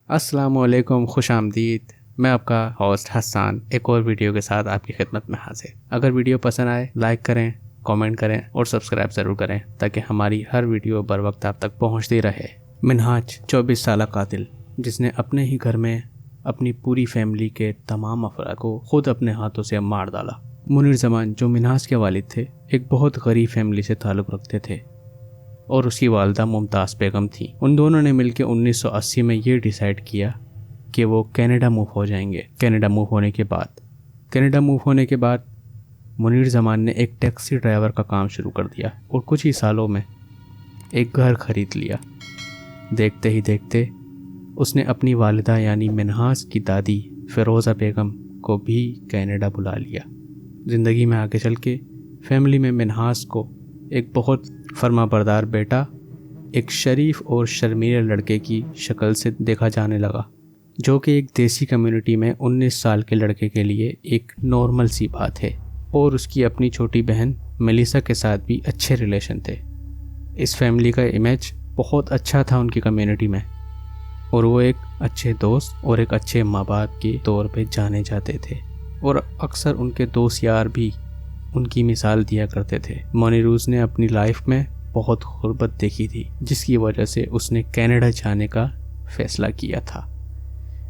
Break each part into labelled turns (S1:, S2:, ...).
S1: السلام علیکم، خوش آمدید۔ میں آپ کا ہوسٹ حسان ایک اور ویڈیو کے ساتھ آپ کی خدمت میں حاضر۔ اگر ویڈیو پسند آئے لائک کریں، کامنٹ کریں اور سبسکرائب ضرور کریں تاکہ ہماری ہر ویڈیو بر وقت آپ تک پہنچتی رہے۔ منہاج 24 سالہ قاتل جس نے اپنے ہی گھر میں اپنی پوری فیملی کے تمام افراد کو خود اپنے ہاتھوں سے مار ڈالا۔ منیر زمان جو منہاج کے والد تھے ایک بہت غریب فیملی سے تعلق رکھتے تھے اور اس کی والدہ ممتاز بیگم تھی۔ ان دونوں نے مل کے 1980 میں یہ ڈیسائیڈ کیا کہ وہ کینیڈا موو ہو جائیں گے۔ کینیڈا موو ہونے کے بعد منیر زمان نے ایک ٹیکسی ڈرائیور کا کام شروع کر دیا اور کچھ ہی سالوں میں ایک گھر خرید لیا۔ دیکھتے ہی دیکھتے اس نے اپنی والدہ یعنی منہاج کی دادی فیروزہ بیگم کو بھی کینیڈا بلا لیا۔ زندگی میں آگے چل کے فیملی میں منہاج کو ایک بہت فرما بردار بیٹا ایک شریف اور شرمیلے لڑکے کی شکل سے دیکھا جانے لگا، جو کہ ایک دیسی کمیونٹی میں 19 سال کے لڑکے کے لیے ایک نارمل سی بات ہے۔ اور اس کی اپنی چھوٹی بہن میلیسا کے ساتھ بھی اچھے ریلیشن تھے۔ اس فیملی کا امیج بہت اچھا تھا ان کی کمیونٹی میں اور وہ ایک اچھے دوست اور ایک اچھے ماں باپ کے طور پہ جانے جاتے تھے، اور اکثر ان کے دوست یار بھی ان کی مثال دیا کرتے تھے۔ مونیروز نے اپنی لائف میں بہت غربت دیکھی تھی، جس کی وجہ سے اس نے کینیڈا جانے کا فیصلہ کیا تھا۔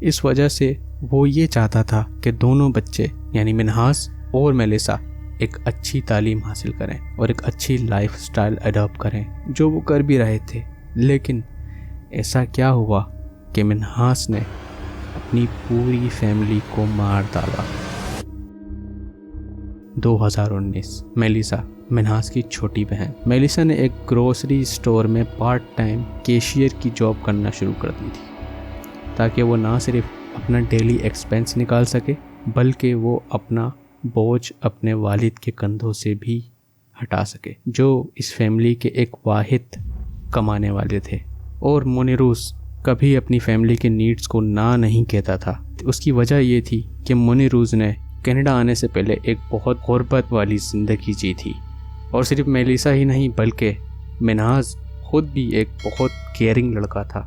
S1: اس وجہ سے وہ یہ چاہتا تھا کہ دونوں بچے یعنی منہاج اور میلیسا ایک اچھی تعلیم حاصل کریں اور ایک اچھی لائف سٹائل اڈاپٹ کریں، جو وہ کر بھی رہے تھے۔ لیکن ایسا کیا ہوا کہ منہاج نے اپنی پوری فیملی کو مار ڈالا۔ 2019 میلیسا منہاج کی چھوٹی بہن میلیسا نے ایک گروسری سٹور میں پارٹ ٹائم کیشیئر کی جاب کرنا شروع کر دی تھی، تاکہ وہ نہ صرف اپنا ڈیلی ایکسپینس نکال سکے بلکہ وہ اپنا بوجھ اپنے والد کے کندھوں سے بھی ہٹا سکے، جو اس فیملی کے ایک واحد کمانے والے تھے۔ اور مونیروز کبھی اپنی فیملی کے نیڈز کو نہ نہیں کہتا تھا۔ اس کی وجہ یہ تھی کہ مونیروز نے کینیڈا آنے سے پہلے ایک بہت غربت والی زندگی جی تھی، اور صرف میلیسا ہی نہیں بلکہ منہاج خود بھی ایک بہت کیئرنگ لڑکا تھا۔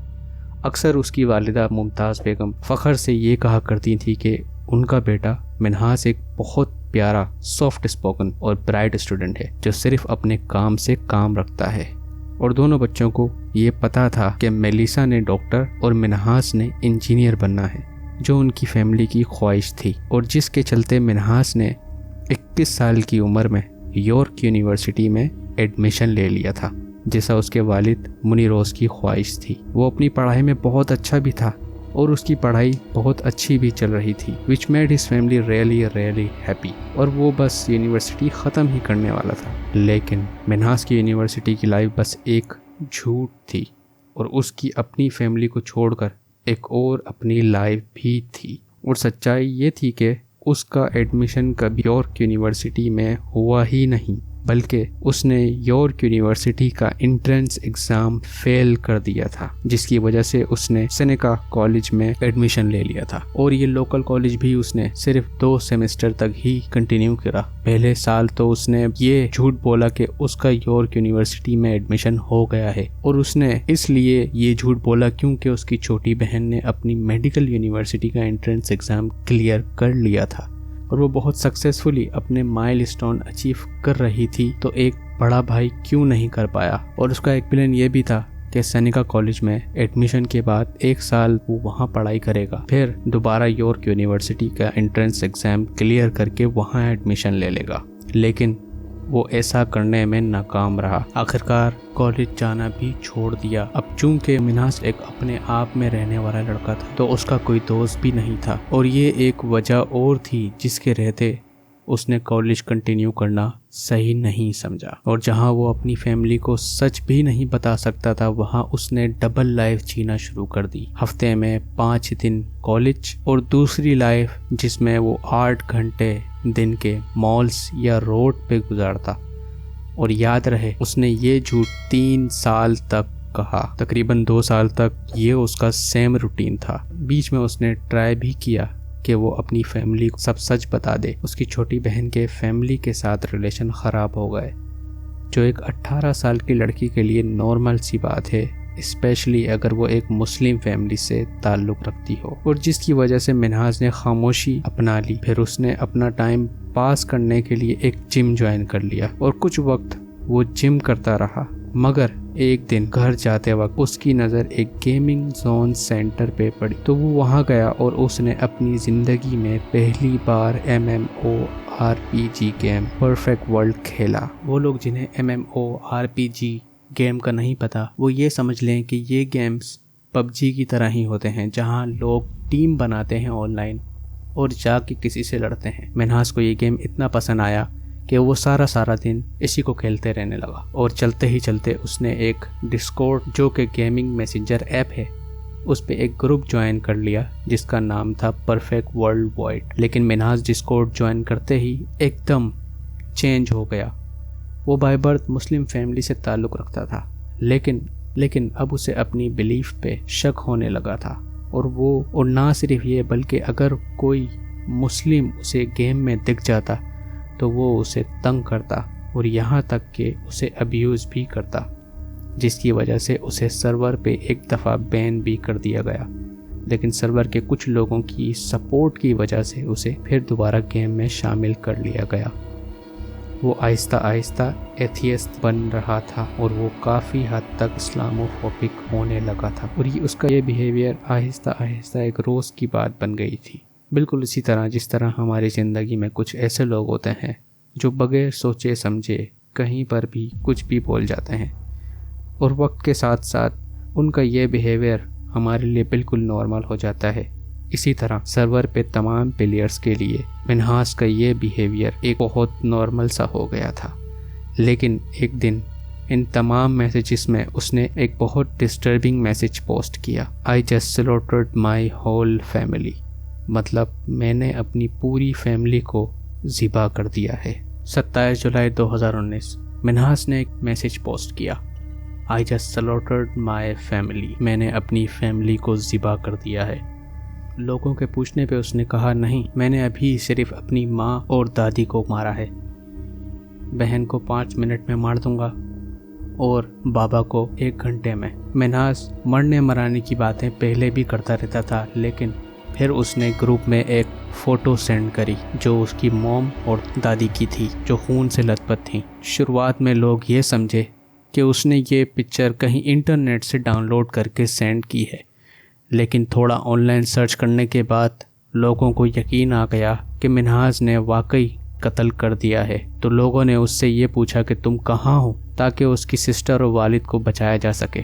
S1: اکثر اس کی والدہ ممتاز بیگم فخر سے یہ کہا کرتی تھی کہ ان کا بیٹا منہاج ایک بہت پیارا سافٹ اسپوکن اور برائٹ اسٹوڈنٹ ہے جو صرف اپنے کام سے کام رکھتا ہے۔ اور دونوں بچوں کو یہ پتا تھا کہ میلیسا نے ڈاکٹر اور منہاج نے انجینئر بننا ہے، جو ان کی فیملی کی خواہش تھی، اور جس کے چلتے منہاج نے 21 سال کی عمر میں یارک یونیورسٹی میں ایڈمیشن لے لیا تھا، جیسا اس کے والد منیروز کی خواہش تھی۔ وہ اپنی پڑھائی میں بہت اچھا بھی تھا اور اس کی پڑھائی بہت اچھی بھی چل رہی تھی، which made his family really happy، اور وہ بس یونیورسٹی ختم ہی کرنے والا تھا۔ لیکن منہاج کی یونیورسٹی کی لائف بس ایک جھوٹ تھی، اور اس کی اپنی فیملی کو چھوڑ کر ایک اور اپنی لائف بھی تھی۔ اور سچائی یہ تھی کہ اس کا ایڈمیشن کبھی یارک یونیورسٹی میں ہوا ہی نہیں، بلکہ اس نے یارک یونیورسٹی کا انٹرنس ایگزام فیل کر دیا تھا، جس کی وجہ سے اس نے سینیکا کالج میں ایڈمیشن لے لیا تھا، اور یہ لوکل کالج بھی اس نے صرف 2 سیمسٹر تک ہی کنٹینیو کرا۔ پہلے سال تو اس نے یہ جھوٹ بولا کہ اس کا یارک یونیورسٹی میں ایڈمیشن ہو گیا ہے، اور اس نے اس لیے یہ جھوٹ بولا کیونکہ اس کی چھوٹی بہن نے اپنی میڈیکل یونیورسٹی کا انٹرنس ایگزام کلیئر کر لیا تھا، اور وہ بہت سکسیسفلی اپنے مائل اسٹون اچیو کر رہی تھی، تو ایک بڑا بھائی کیوں نہیں کر پایا؟ اور اس کا ایک پلان یہ بھی تھا کہ سینیکا کالج میں ایڈمیشن کے بعد 1 سال وہ وہاں پڑھائی کرے گا، پھر دوبارہ یارک یونیورسٹی کا انٹرنس ایگزام کلیئر کر کے وہاں ایڈمیشن لے لے گا۔ لیکن وہ ایسا کرنے میں ناکام رہا، آخرکار کالج جانا بھی چھوڑ دیا۔ اب چونکہ منہاج ایک اپنے آپ میں رہنے والا لڑکا تھا تو اس کا کوئی دوست بھی نہیں تھا، اور یہ ایک وجہ اور تھی جس کے رہتے اس نے کالج کنٹینیو کرنا صحیح نہیں سمجھا، اور جہاں وہ اپنی فیملی کو سچ بھی نہیں بتا سکتا تھا وہاں اس نے ڈبل لائف جینا شروع کر دی۔ ہفتے میں 5 دن کالج اور دوسری لائف جس میں وہ 8 گھنٹے دن کے مالز یا روڈ پہ گزارتا۔ اور یاد رہے اس نے یہ جھوٹ 3 سال تک کہا، تقریباً 2 سال تک یہ اس کا سیم روٹین تھا۔ بیچ میں اس نے ٹرائی بھی کیا کہ وہ اپنی فیملی کو سب سچ بتا دے۔ اس کی چھوٹی بہن کے فیملی کے ساتھ ریلیشن خراب ہو گئے، جو ایک 18 سال کی لڑکی کے لیے نارمل سی بات ہے، اسپیشلی اگر وہ ایک مسلم فیملی سے تعلق رکھتی ہو، اور جس کی وجہ سے منہاج نے خاموشی اپنا لی۔ پھر اس نے اپنا ٹائم پاس کرنے کے لیے ایک جم جوائن کر لیا اور کچھ وقت وہ جم کرتا رہا، مگر ایک دن گھر جاتے وقت اس کی نظر ایک گیمنگ زون سینٹر پہ پڑی، تو وہ وہاں گیا اور اس نے اپنی زندگی میں پہلی بار MMORPG گیم پرفیکٹ ورلڈ کھیلا۔ وہ لوگ جنہیں MMORPG گیم کا نہیں پتا، وہ یہ سمجھ لیں کہ یہ گیمز PUBG کی طرح ہی ہوتے ہیں، جہاں لوگ ٹیم بناتے ہیں آن لائن اور جا کے کسی سے لڑتے ہیں۔ منہاس کو یہ گیم اتنا پسند آیا کہ وہ سارا دن اسی کو کھیلتے رہنے لگا، اور چلتے ہی چلتے اس نے ایک ڈسکورڈ جو کہ گیمنگ میسنجر ایپ ہے، اس پہ ایک گروپ جوائن کر لیا جس کا نام تھا پرفیکٹ ورلڈ وائڈ۔ لیکن منہاس ڈسکورڈ جوائن کرتے ہی ایک دم چینج ہو گیا۔ وہ بائی برتھ مسلم فیملی سے تعلق رکھتا تھا، لیکن اب اسے اپنی بلیف پہ شک ہونے لگا تھا، اور نہ صرف یہ بلکہ اگر کوئی مسلم اسے گیم میں دکھ جاتا تو وہ اسے تنگ کرتا اور یہاں تک کہ اسے ابیوز بھی کرتا، جس کی وجہ سے اسے سرور پہ ایک دفعہ بین بھی کر دیا گیا۔ لیکن سرور کے کچھ لوگوں کی سپورٹ کی وجہ سے اسے پھر دوبارہ گیم میں شامل کر لیا گیا۔ وہ آہستہ آہستہ ایتھیسٹ بن رہا تھا اور وہ کافی حد تک اسلاموفوبک ہونے لگا تھا، اور اس کا یہ بیہیویئر آہستہ آہستہ ایک روز کی بات بن گئی تھی۔ بالکل اسی طرح جس طرح ہماری زندگی میں کچھ ایسے لوگ ہوتے ہیں جو بغیر سوچے سمجھے کہیں پر بھی کچھ بھی بول جاتے ہیں، اور وقت کے ساتھ ساتھ ان کا یہ بیہیویئر ہمارے لیے بالکل نارمل ہو جاتا ہے۔ اسی طرح سرور پہ تمام پلیئرز کے لیے منہاس کا یہ بیہیویئر ایک بہت نارمل سا ہو گیا تھا۔ لیکن ایک دن ان تمام میسیجز میں اس نے ایک بہت ڈسٹربنگ میسیج پوسٹ کیا، I just slaughtered my whole family، مطلب میں نے اپنی پوری فیملی کو ذبح کر دیا ہے۔ 27 جولائی 2019 منہاس نے ایک میسیج پوسٹ کیا، I just slaughtered my family، میں نے اپنی فیملی کو ذبح کر دیا ہے۔ لوگوں کے پوچھنے پہ اس نے کہا، نہیں، میں نے ابھی صرف اپنی ماں اور دادی کو مارا ہے، بہن کو 5 منٹ میں مار دوں گا اور بابا کو 1 گھنٹے میں۔ منہاس مرنے مرانے کی باتیں پہلے بھی کرتا رہتا تھا، لیکن پھر اس نے گروپ میں ایک فوٹو سینڈ کری جو اس کی موم اور دادی کی تھی، جو خون سے لت پت تھیں۔ شروعات میں لوگ یہ سمجھے کہ اس نے یہ پکچر کہیں انٹرنیٹ سے ڈاؤن لوڈ کر کے سینڈ کی ہے، لیکن تھوڑا آن لائن سرچ کرنے کے بعد لوگوں کو یقین آ گیا کہ منہاس نے واقعی قتل کر دیا ہے۔ تو لوگوں نے اس سے یہ پوچھا کہ تم کہاں ہو، تاکہ اس کی سسٹر اور والد کو بچایا جا سکے۔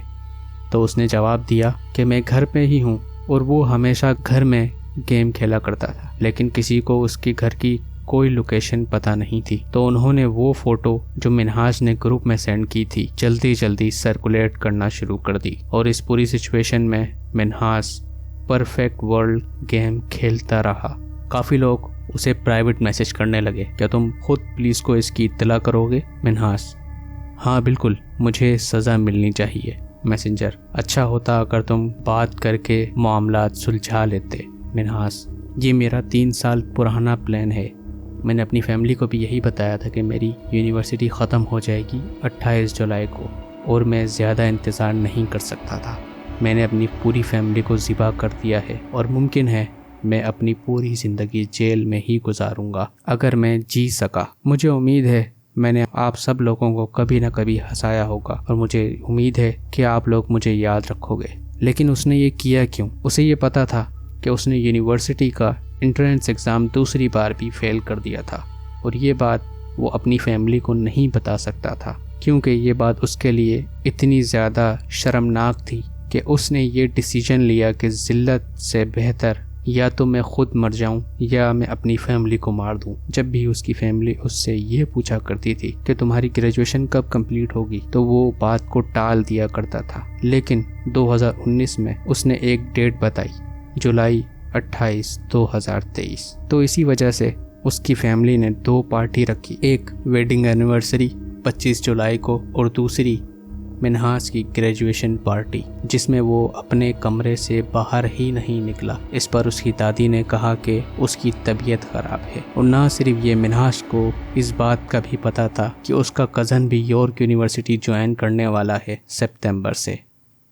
S1: تو اس نے جواب دیا کہ میں گھر پہ ہی ہوں، اور وہ ہمیشہ گھر میں گیم کھیلا کرتا تھا، لیکن کسی کو اس کی گھر کی کوئی لوکیشن پتہ نہیں تھی۔ تو انہوں نے وہ فوٹو جو منہاس نے گروپ میں سینڈ کی تھی جلدی سرکولیٹ کرنا شروع کر دی، اور اس پوری سچویشن میں منہاس پرفیکٹ ورلڈ گیم کھیلتا رہا۔ کافی لوگ اسے پرائیویٹ میسج کرنے لگے، کیا تم خود پولیس کو اس کی اطلاع کرو گے؟ منہاس، ہاں بالکل، مجھے سزا ملنی چاہیے۔ میسنجر، اچھا ہوتا اگر تم بات کر کے معاملات سلجھا لیتے۔ منہاس، یہ میرا 3 سال پرانا پلان ہے، میں نے اپنی فیملی کو بھی یہی بتایا تھا کہ میری یونیورسٹی ختم ہو جائے گی 28 جولائی کو، اور میں زیادہ انتظار نہیں کر سکتا تھا۔ میں نے اپنی پوری فیملی کو ذبح کر دیا ہے، اور ممکن ہے میں اپنی پوری زندگی جیل میں ہی گزاروں گا اگر میں جی سکا۔ مجھے امید ہے میں نے آپ سب لوگوں کو کبھی نہ کبھی ہنسایا ہوگا، اور مجھے امید ہے کہ آپ لوگ مجھے یاد رکھو گے۔ لیکن اس نے یہ کیا کیوں؟ اسے یہ پتا تھا کہ اس نے یونیورسٹی کا انٹرنس ایگزام دوسری بار بھی فیل کر دیا تھا، اور یہ بات وہ اپنی فیملی کو نہیں بتا سکتا تھا، کیونکہ یہ بات اس کے لیے اتنی زیادہ شرمناک تھی کہ اس نے یہ ڈیسیجن لیا کہ ذلت سے بہتر یا تو میں خود مر جاؤں یا میں اپنی فیملی کو مار دوں۔ جب بھی اس کی فیملی اس سے یہ پوچھا کرتی تھی کہ تمہاری گریجویشن کب کمپلیٹ ہوگی، تو وہ بات کو ٹال دیا کرتا تھا۔ لیکن 2019 میں اس نے ایک ڈیٹ بتائی، جولائی 28، 2023۔ تو اسی وجہ سے اس کی فیملی نے 2 پارٹی رکھی، ایک ویڈنگ اینیورسری 25 جولائی کو، اور دوسری منہاس کی گریجویشن پارٹی، جس میں وہ اپنے کمرے سے باہر ہی نہیں نکلا۔ اس پر اس کی دادی نے کہا کہ اس کی طبیعت خراب ہے، اور نہ صرف یہ، منہاس کو اس بات کا بھی پتا تھا کہ اس کا کزن بھی یارک یونیورسٹی جوائن کرنے والا ہے سپتمبر سے۔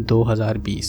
S1: 2020